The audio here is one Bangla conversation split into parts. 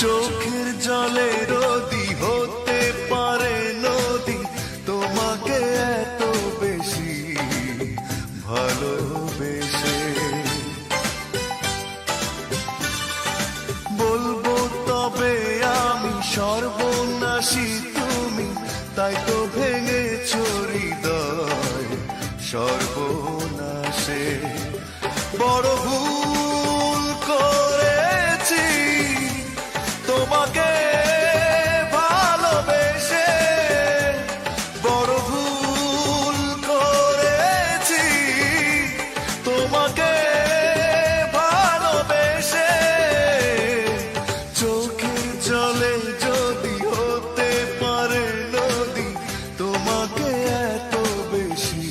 চোখের জলে রোদি হতে পারে নদী, তোমাকে এত বেশি ভালোবেসে। বলবো তবে আমি সর্বনাশী তুমি, তাই তো ভেঙেছো হৃদয় সর্বনাশে। বড় ভুল করেছি তোমাকে ভালোবেসে, বড় ভুল করেছি তোমাকে ভালোবেসে। চোখের জলে যদি হতে পারে নদী, তোমাকে এত বেশি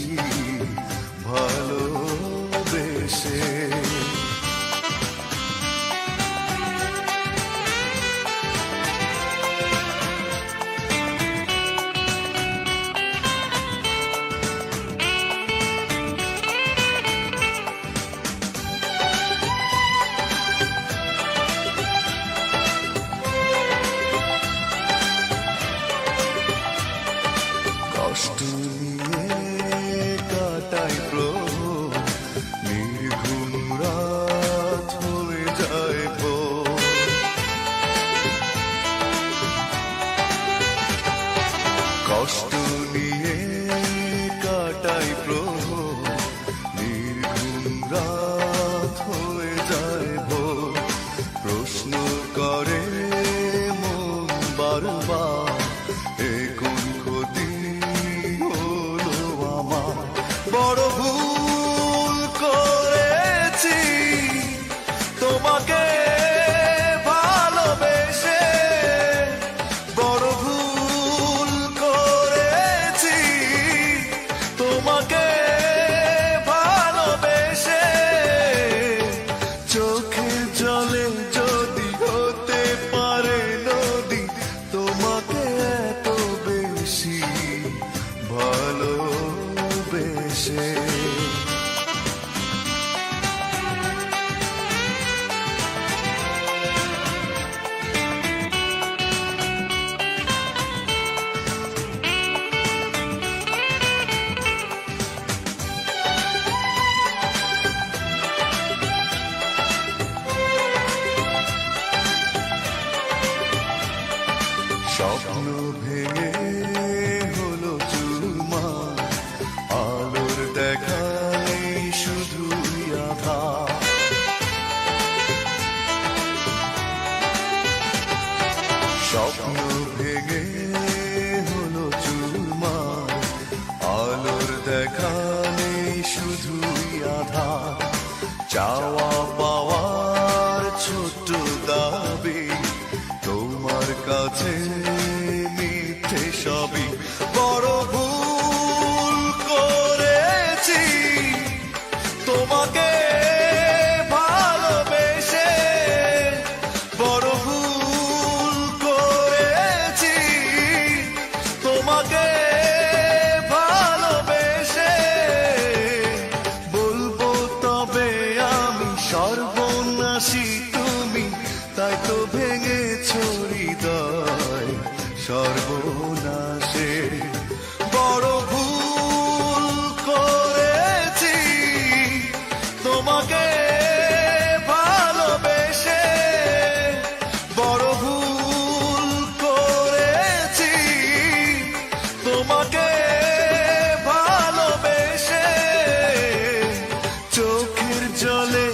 ভালোবেসে। কষ্ট নিয়ে কাটাই প্রহর, নির্ঘুম রাত হয়ে যায় ভোর। কষ্ট নিয়ে কাটাই প্রহর, নির্ঘুম রাত হয়ে যায় ভোর। প্রশ্ন করে মন বারবার, এ কোন ক্ষতি হলো আমার। বড় ভুল করেছি তোমাকে ভালোবেসে, বড় ভুল করেছি তোমাকে ভালোবেসে। চোখের জলে যদি হতে পারে নদী, তোমাকে এত বেশি ভালোবেসে। স্বপ্ন ভেঙে হলো চুরমার, আলোর দেখা নেই শুধুই আধার। স্বপ্ন ভেঙে হলো চুরমার, আলোর দেখা নেই শুধুই আধার। চাওয়া পাওয়ার ছোট্ট দাবি, তোমার কাছে মিথ্যে সবই। বড় ভুল করেছি তোমাকে ভালোবেসে, বড় ভুল করেছি তোমাকে ভালোবেসে। বলবো তবে আমি সর্বনাশী তুমি, তাই তো ভেঙেছো হৃদয় সর্বনাশে। বড় ভুল করেছি তোমাকে ভালোবেসে, বড় ভুল করেছি তোমাকে ভালোবেসে। চোখের জলে